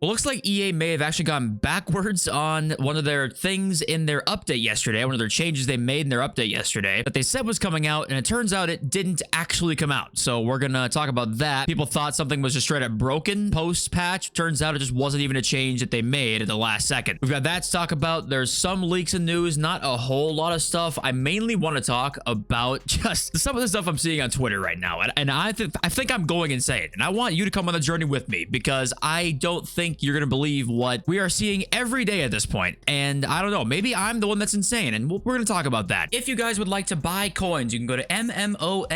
Well, looks like EA may have actually gone backwards on one of their things in their update yesterday, one of their changes they made in their update yesterday that they said was coming out, and it turns out it didn't actually come out. So we're going to talk about that. People thought something was just straight up broken post-patch. Turns out it just wasn't even a change that they made at the last second. We've got that to talk about. There's some leaks and news, not a whole lot of stuff. I mainly want to talk about just some of the stuff I'm seeing on Twitter right now. And I think I'm going insane. And I want you to come on the journey with me because I don't think you're going to believe what we are seeing every day at this point. And I don't know, maybe I'm the one that's insane, and we're going to talk about that. If you guys would like to buy coins, you can go to MMOXP.com.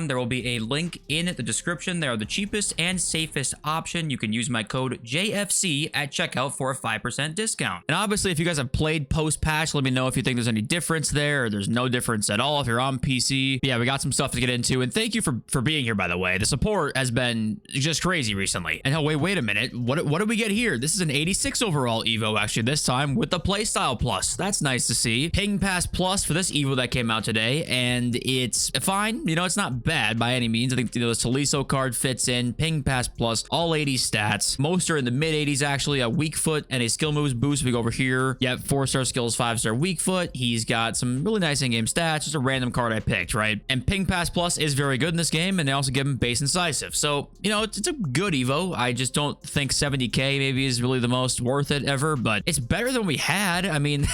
There will be a link in the description. They are the cheapest and safest option. You can use my code JFC at checkout for a 5% discount. And obviously, if you guys have played post-patch, let me know if you think there's any difference there, or there's no difference at all if you're on PC. But yeah, we got some stuff to get into, and thank you for being here, by the way. The support has been just crazy recently. And hell, wait a minute. What do we get here? This is an 86 overall Evo, actually, this time with the Playstyle Plus. That's nice to see. Ping Pass Plus for this Evo that came out today, and it's fine. You know, it's not bad by any means. I think, you know, the Saliso card fits in. Ping Pass Plus, all 80 stats. Most are in the mid 80s, actually. A weak foot and a skill moves boost. We go over here. Yep, 4-star skills, 5-star weak foot. He's got some really nice in-game stats. Just a random card I picked, right? And Ping Pass Plus is very good in this game, and they also give him base incisive. So, you know, it's a good Evo. I just don't think 70k maybe is really the most worth it ever, but it's better than we had. I mean,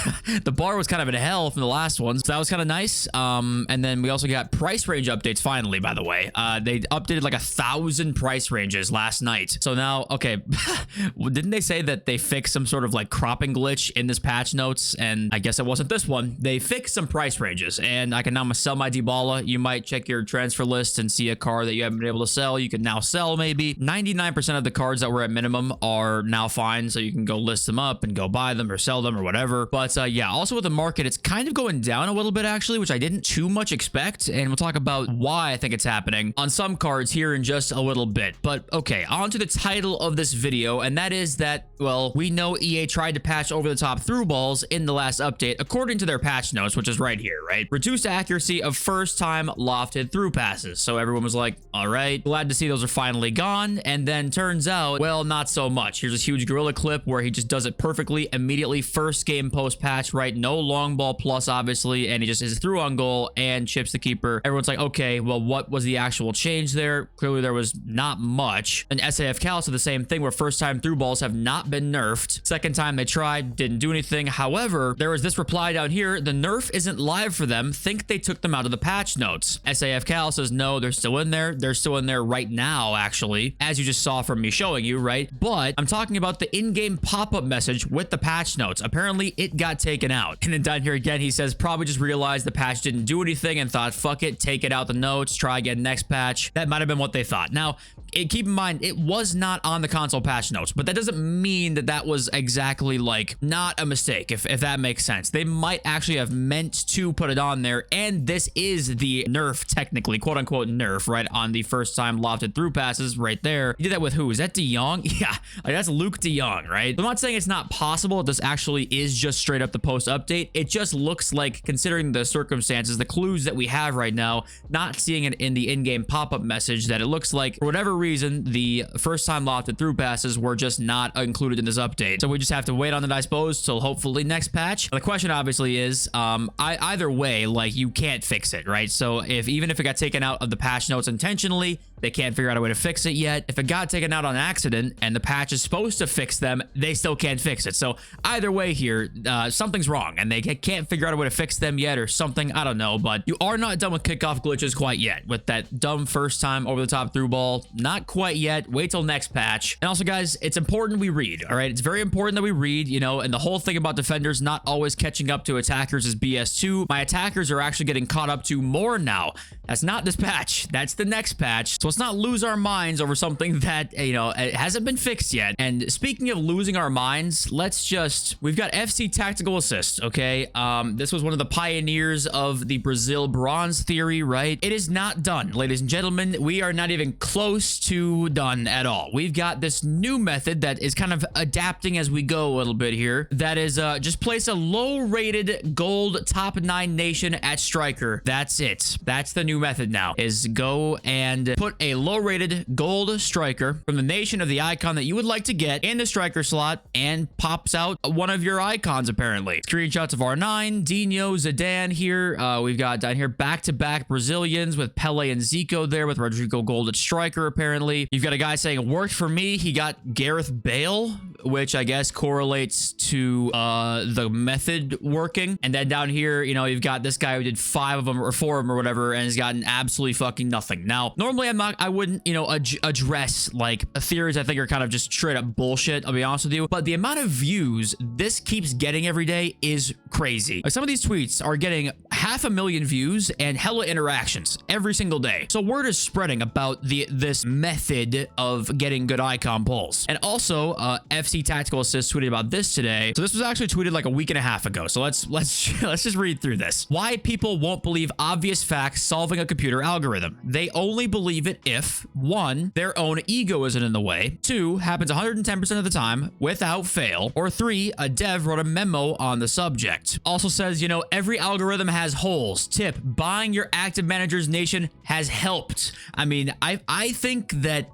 the bar was kind of in hell from the last one, so that was kind of nice. And then we also got price range updates finally, by the way. They updated like 1,000 price ranges last night. So now, okay, didn't they say that they fixed some sort of like cropping glitch in this patch notes? And I guess it wasn't this one. They fixed some price ranges, and I can now sell my Dybala. You might check your transfer list and see a card that you haven't been able to sell. You can now sell maybe. 99% of the cards that were at minimum are now fine, so you can go list them up and go buy them or sell them or whatever. But yeah, also with the market, it's kind of going down a little bit actually, which I didn't too much expect, and we'll talk about why I think it's happening on some cards here in just a little bit. But okay, on to the title of this video, and that is that, well, we know EA tried to patch over the top through balls in the last update according to their patch notes, which is right here, right? Reduced accuracy of first time lofted through passes. So everyone was like, all right, glad to see those are finally gone. And then turns out, well, not so much. Here's this huge gorilla clip where he just does it perfectly immediately first game post patch, right? No long ball plus, obviously, and he just is through on goal and chips the keeper. Everyone's like, okay, well, what was the actual change there? Clearly there was not much. And SAF Cal said the same thing, where first time through balls have not been nerfed. Second time they tried, didn't do anything. However, there was this reply down here: the nerf isn't live for them. Think they took them out of the patch notes. SAF Cal says no, they're still in there. They're still in there right now, actually, as you just saw from me showing you, right? But I'm talking about the in-game pop-up message with the patch notes. Apparently it got taken out. And then down here again, he says probably just realized the patch didn't do anything and thought, fuck it, take it out the notes, try again next patch. That might have been what they thought. Now, keep in mind, it was not on the console patch notes, but that doesn't mean that that was exactly like not a mistake, if that makes sense. They might actually have meant to put it on there, and this is the nerf, technically, quote unquote nerf, right, on the first time lofted through passes right there. He did that with who? Is that De Jong? Yeah, like that's Luke De Jong, right? I'm not saying it's not possible. This actually is just straight up the post update. It just looks like, considering the circumstances, the clues that we have right now, not seeing it in the in-game pop-up message, that it looks like for whatever reason the first time lofted through passes were just not included in this update. So we just have to wait on it, I suppose, till hopefully next patch. The question obviously is, either way, like, you can't fix it, right? So even if it got taken out of the patch notes intentionally, they can't figure out a way to fix it yet. If it got taken out on accident and the patch is supposed to fix them, they still can't fix it. So either way here, something's wrong, and they can't figure out a way to fix them yet or something. I don't know, but you are not done with kickoff glitches quite yet with that dumb first time over the top through ball. Not quite yet. Wait till next patch. And also, guys, it's important we read, all right? It's very important that we read, you know, and the whole thing about defenders not always catching up to attackers is BS too. My attackers are actually getting caught up to more now. That's not this patch. That's the next patch. So let's not lose our minds over something that, you know, it hasn't been fixed yet. And speaking of losing our minds, we've got FC Tactical Assist, okay? This was one of the pioneers of the Brazil bronze theory, right? It is not done, ladies and gentlemen. We are not even close to done at all. We've got this new method that is kind of adapting as we go a little bit here. That is just place a low-rated gold top 9 nation at striker. That's it. That's the new method now, is go and put a low-rated gold striker from the nation of the icon that you would like to get in the striker slot, and pops out one of your icons, apparently. Screenshots of R9, Dino, Zidane here. We've got down here back-to-back Brazilians with Pele and Zico there with Rodrigo Gold at striker, apparently. You've got a guy saying, worked for me. He got Gareth Bale, which I guess correlates to the method working. And then down here, you know, you've got this guy who did 5 of them or 4 of them or whatever, and has gotten absolutely fucking nothing. Now, normally I wouldn't, you know, address like theories I think are kind of just straight up bullshit, I'll be honest with you. But the amount of views this keeps getting every day is crazy. Like, some of these tweets are getting 500,000 views and hella interactions every single day. So word is spreading about this method of getting good icon pulls. And also, FC Tactical Assist tweeted about this today. So this was actually tweeted like a week and a half ago. So let's just read through this. Why people won't believe obvious facts solving a computer algorithm. They only believe it if 1, their own ego isn't in the way, 2, happens 110% of the time without fail, or 3, a dev wrote a memo on the subject. Also says, you know, every algorithm has holes. Tip, buying your active manager's nation has helped. I mean, I think that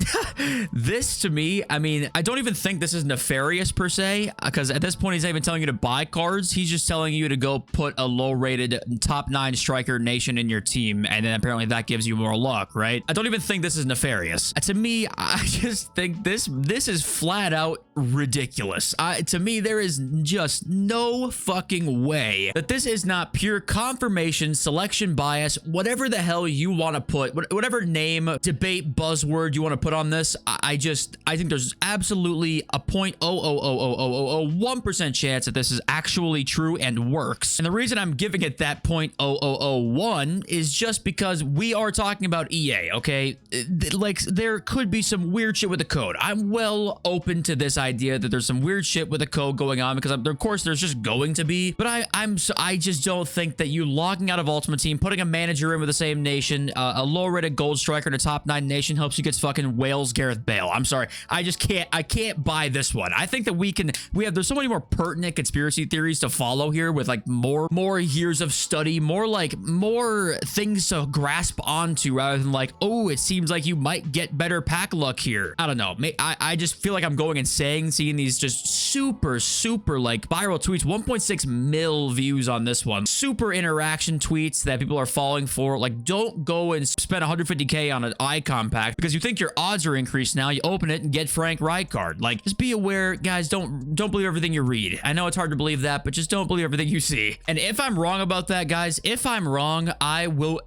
this, to me, I mean, I don't even think this is nefarious per se, because at this point he's not even telling you to buy cards. He's just telling you to go put a low-rated top 9 striker nation in your team, and then apparently that gives you more luck, right? I don't even think this is nefarious. To me, I just think this is flat out ridiculous. To me, there is just no fucking way that this is not pure confirmation, selection bias, whatever the hell you want to put, whatever name, debate, buzzword you want to put on this. I think there's absolutely a 0.0000001% chance that this is actually true and works. And the reason I'm giving it that 0.0001 is just because we are talking about EA, okay? Like, there could be some weird shit with the code. I'm well open to this idea that there's some weird shit with the code going on, because of course there's just going to be, but I just don't think that you logging out of Ultimate Team, putting a manager in with the same nation, a low-rated gold striker in a top 9 nation helps you get fucking Wales Gareth Bale. I'm sorry. I can't buy this one. I think that there's so many more pertinent conspiracy theories to follow here, with like more years of study, more things to grasp onto, rather than like, oh, it seems like you might get better pack luck here. I don't know. I just feel like I'm going insane seeing these just super like viral tweets. 1.6 mil views on this one. Super interaction tweets that people are falling for. Like, don't go and spend 150k on an icon pack because you think your odds are increased. Now you open it and get Frank Rijkaard. Like, just be aware, guys. Don't believe everything you read. I know it's hard to believe that, but just don't believe everything you see. And if I'm wrong about that, guys, if I'm wrong, I will.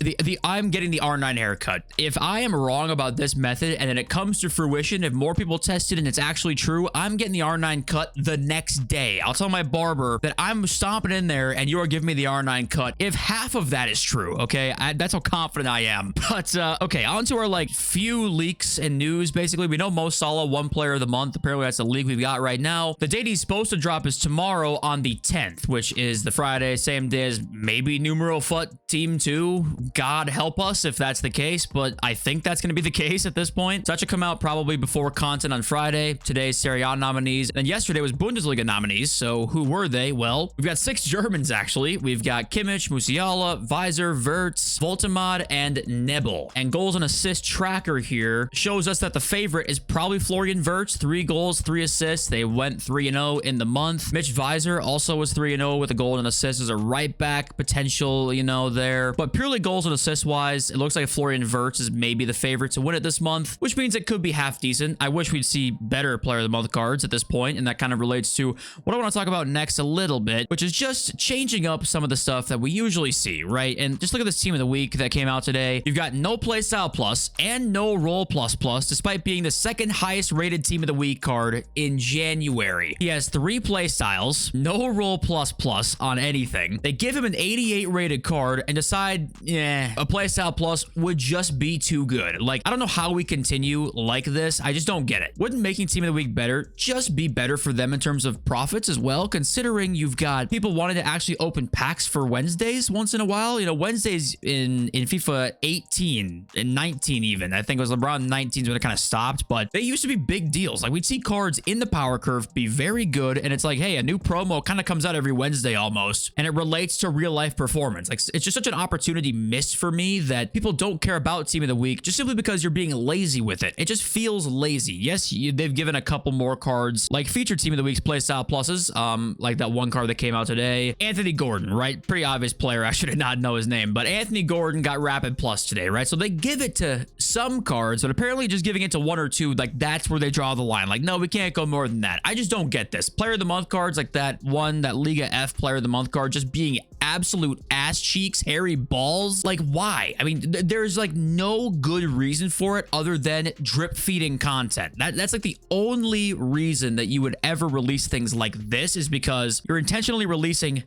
I'm getting the R9 haircut. If I am wrong about this method and then it comes to fruition, if more people test it and it's actually true, I'm getting the R9 cut the next day. I'll tell my barber that I'm stomping in there and you are giving me the R9 cut if half of that is true, okay? That's how confident I am. But, okay, on to our, like, few leaks and news. Basically, we know Mo Salah, 1 player of the month. Apparently, that's the leak we've got right now. The date he's supposed to drop is tomorrow on the 10th, which is the Friday, same day as maybe Numero Fut Team 2. God help us if that's the case, but I think that's going to be the case at this point. So that should come out probably before content on Friday. Today's Serie A nominees. And yesterday was Bundesliga nominees. So who were they? Well, we've got 6 Germans, actually. We've got Kimmich, Musiala, Weiser, Wirtz, Voltemad, and Nebel. And goals and assist tracker here shows us that the favorite is probably Florian Wirtz. 3 goals, 3 assists. They went 3-0 in the month. Mitch Weiser also was 3-0 with a goal and assist as a right back potential, you know, there. But purely goals and assist wise, it looks like Florian Wirtz is maybe the favorite to win it this month, which means it could be half decent. I wish we'd see better player of the month cards at this point, and that kind of relates to what I want to talk about next a little bit, which is just changing up some of the stuff that we usually see, right? And just look at this team of the week that came out today. You've got no playstyle plus and no role plus plus, despite being the second highest rated team of the week card in January. He has 3 playstyles, no role plus plus on anything. They give him an 88 rated card and decide, yeah, a playstyle plus would just be too good. Like, I don't know how we continue like this. I just don't get it. Wouldn't making team of the week better just be better for them in terms of profits as well, considering you've got people wanting to actually open packs for Wednesdays once in a while. You know, Wednesdays in FIFA 18 and 19 even. I think it was LeBron 19 when it kind of stopped, but they used to be big deals. Like, we'd see cards in the power curve be very good, and it's like, hey, a new promo kind of comes out every Wednesday almost, and it relates to real life performance. Like, it's just such an opportunity missed for me that people don't care about Team of the Week just simply because you're being lazy with it. It just feels lazy. Yes, they've given a couple more cards like featured Team of the Week's playstyle pluses, like that one card that came out today. Anthony Gordon, right? Pretty obvious player. I should not know his name, but Anthony Gordon got Rapid Plus today, right? So they give it to some cards, but apparently just giving it to one or two, like, that's where they draw the line. Like, no, we can't go more than that. I just don't get this. Player of the Month cards, like that one, that Liga F Player of the Month card, just being absolute ass cheeks, hairy balls. Like, why? I mean, there's like no good reason for it other than drip feeding content. That's like the only reason that you would ever release things like this, is because you're intentionally releasing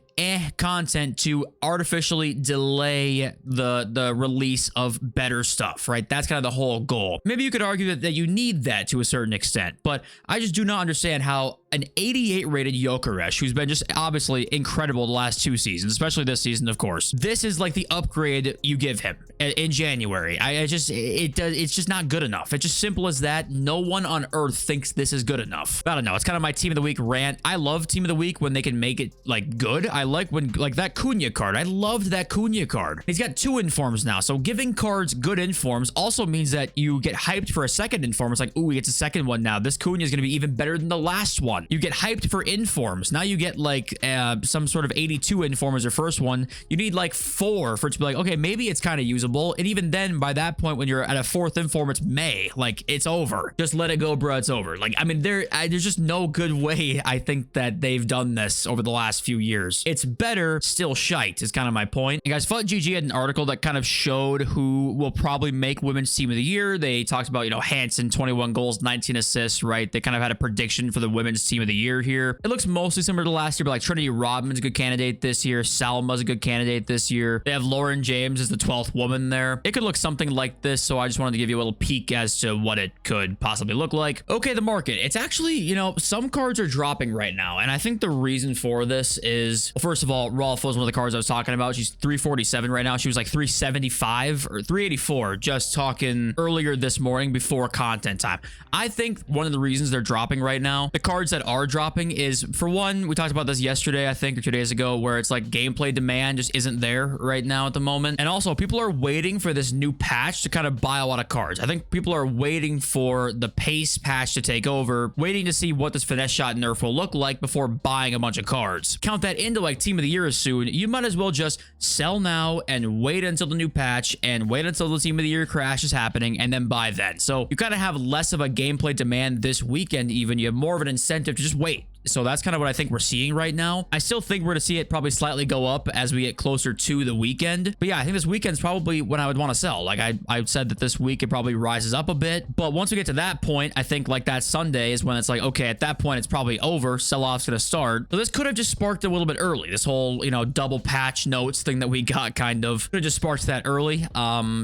content to artificially delay the release of better stuff, right? That's kind of the whole goal. Maybe you could argue that you need that to a certain extent, but I just do not understand how an 88 rated Gyökeres, who's been just obviously incredible the last 2 seasons, especially this season, of course, this is like the upgrade you give him in January. It's just not good enough. It's just simple as that. No one on earth thinks this is good enough. I don't know. It's kind of my Team of the Week rant. I love Team of the Week when they can make it like good. I like when, like, that Cunha card. I loved that Cunha card. He's got 2 informs now. So giving cards good informs also means that you get hyped for a second inform. It's like, ooh, he gets a second one now. This Cunha is going to be even better than the last one. You get hyped for informs. Now you get like some sort of 82 inform as your first one. You need like 4 for it to be like, okay, maybe it's kind of usable. And even then, by that point, when you're at a 4th inform, it's May. Like, it's over. Just let it go, bro. It's over. Like, I mean, there's just no good way, I think, that they've done this over the last few years. It's better, still shite, is kind of my point. And guys, FUTGG had an article that kind of showed who will probably make Women's Team of the Year. They talked about, you know, Hansen, 21 goals, 19 assists, right? They kind of had a prediction for the Women's Team of the Year here. It looks mostly similar to last year, but like Trinity Rodman's a good candidate this year. Salma's a good candidate this year. They have Lauren James as the 12th woman there. It could look something like this, so I just wanted to give you a little peek as to what it could possibly look like. Okay, the market. It's actually, you know, some cards are dropping right now, and I think the reason for this is, well, first of all, Rolfo is one of the cards I was talking about. She's 347 right now. She was like 375 or 384 just talking earlier this morning before content time. I think one of the reasons they're dropping right now, the cards that are dropping, is, for one, we talked about this yesterday, I think, or 2 days ago, where it's like gameplay demand just isn't there right now at the moment. And also, people are waiting for this new patch to kind of buy a lot of cards. I think people are waiting for the pace patch to take over, waiting to see what this finesse shot nerf will look like before buying a bunch of cards. Count that into like Team of the Year soon. You might as well just sell now and wait until the new patch and wait until the Team of the Year crash is happening and then buy then. So you kind of have less of a gameplay demand this weekend even. You have more of an incentive to just wait. So that's kind of what I think we're seeing right now. I still think we're going to see it probably slightly go up as we get closer to the weekend. But yeah, I think this weekend's probably when I would want to sell. Like I said that this week it probably rises up a bit. But once we get to that point, I think like that Sunday is when it's like, okay, at that point it's probably over. Sell-off's going to start. So this could have just sparked a little bit early. This whole, you know, double patch notes thing that we got kind of could have just sparked that early.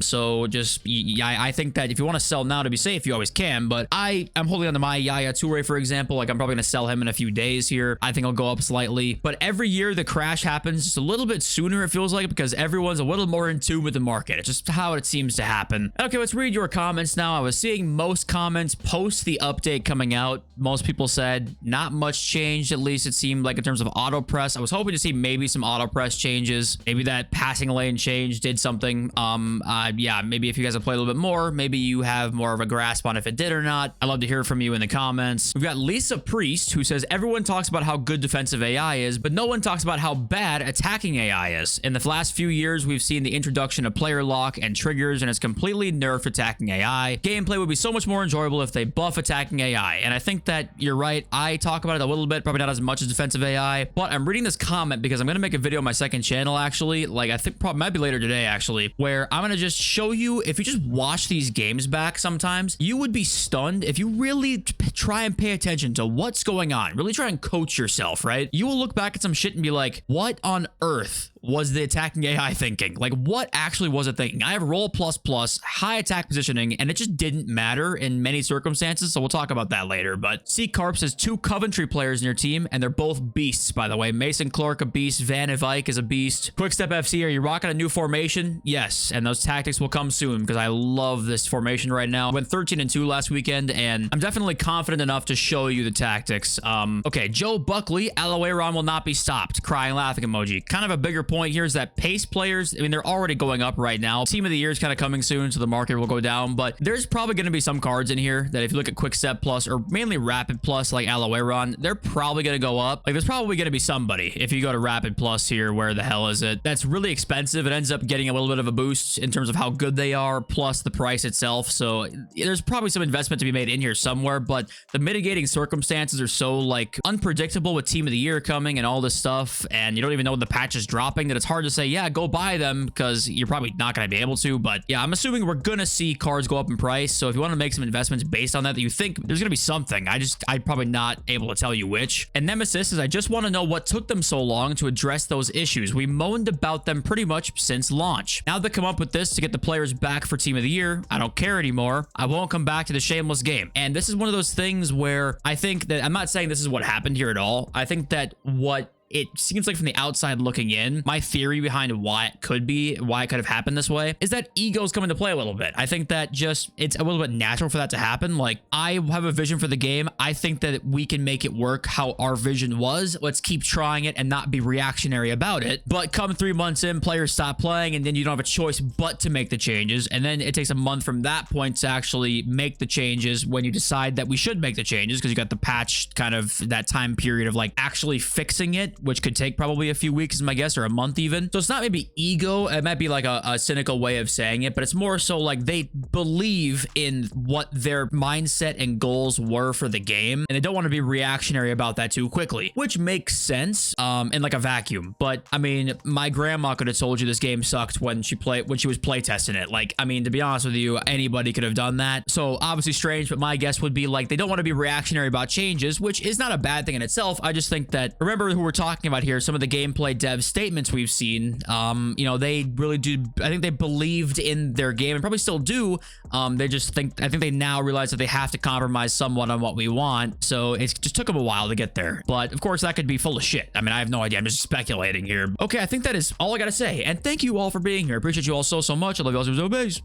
So just, I think that if you want to sell now to be safe, you always can. But I'm holding on to my Yaya Toure, for example. Like I'm probably going to sell him in a few days here. I think I'll go up slightly, but every year the crash happens just a little bit sooner, it feels like, because everyone's a little more in tune with the market. It's just how it seems to happen. Okay, let's read your comments now. I was seeing most comments post the update coming out. Most people said not much changed, at least it seemed like, in terms of auto press. I was hoping to see maybe some auto press changes. Maybe that passing lane change did something. Yeah, maybe if you guys have played a little bit more, maybe you have more of a grasp on if it did or not. I'd love to hear from you in the comments. We've got Lisa Priest, who says everyone talks about how good defensive AI is, but no one talks about how bad attacking AI is. In the last few years, we've seen the introduction of player lock and triggers, and it's completely nerfed attacking AI. Gameplay would be so much more enjoyable if they buff attacking AI, and I think that you're right. I talk about it a little bit, probably not as much as defensive AI, but I'm reading this comment because I'm going to make a video on my second channel, actually. Like, I think probably might be later today, actually, where I'm going to just show you, if you just watch these games back sometimes, you would be stunned if you really try and pay attention to what's going on. Really try and coach yourself, right? You will look back at some shit and be like, what on earth was the attacking AI thinking? Like, what actually was it thinking? I have roll plus plus, high attack positioning, and it just didn't matter in many circumstances, so we'll talk about that later. But C Carps has 2 Coventry players in your team, and they're both beasts, by the way. Mason Clark, a beast. Van Eyck is a beast. Quickstep FC, are you rocking a new formation? Yes, and those tactics will come soon, because I love this formation right now. Went 13-2 last weekend, and I'm definitely confident enough to show you the tactics. Okay, Joe Buckley, Aloeron will not be stopped. Crying, laughing emoji. Kind of a bigger point here is that pace players, I mean, they're already going up right now. Team of the year is kind of coming soon, so the market will go down, but there's probably going to be some cards in here that if you look at Quick Step Plus, or mainly Rapid Plus, like Aloeron, they're probably going to go up. Like, there's probably going to be somebody, if you go to Rapid Plus here, where the hell is it? That's really expensive. It ends up getting a little bit of a boost in terms of how good they are, plus the price itself, so there's probably some investment to be made in here somewhere, but the mitigating circumstances are so, like, unpredictable with Team of the Year coming and all this stuff, and you don't even know when the patch is dropping, that it's hard to say, yeah, go buy them, because you're probably not going to be able to. But yeah, I'm assuming we're going to see cards go up in price, so if you want to make some investments based on that you think there's going to be something, I'm probably not able to tell you which. And Nemesis is, I just want to know what took them so long to address those issues. We moaned about them pretty much since launch. Now they come up with this to get the players back for Team of the Year, I don't care anymore. I won't come back to the shameless game. And this is one of those things where I think that, I'm not saying this is what happened here at all. I think that what it seems like from the outside looking in, my theory behind why it could have happened this way, is that egos come into play a little bit. I think that just, it's a little bit natural for that to happen. Like, I have a vision for the game. I think that we can make it work how our vision was. Let's keep trying it and not be reactionary about it. But come 3 months in, players stop playing, and then you don't have a choice but to make the changes. And then it takes a month from that point to actually make the changes when you decide that we should make the changes, because you got the patch, kind of that time period of like actually fixing it, which could take probably a few weeks is my guess, or a month even. So it's not maybe ego, it might be like a cynical way of saying it, but it's more so like they believe in what their mindset and goals were for the game, and they don't want to be reactionary about that too quickly, which makes sense in like a vacuum. But I mean, my grandma could have told you this game sucked when she was playtesting it. Like, I mean, to be honest with you, anybody could have done that. So obviously strange, but my guess would be like they don't want to be reactionary about changes, which is not a bad thing in itself. I just think that, remember who we're talking about here, some of the gameplay dev statements we've seen, you know, they really do, I think they believed in their game and probably still do. They just think, I think they now realize that they have to compromise somewhat on what we want, so it just took them a while to get there. But of course that could be full of shit. I mean, I have no idea, I'm just speculating here. Okay, I think that is all I gotta say, and thank you all for being here. I appreciate you all so much. I love you all so much.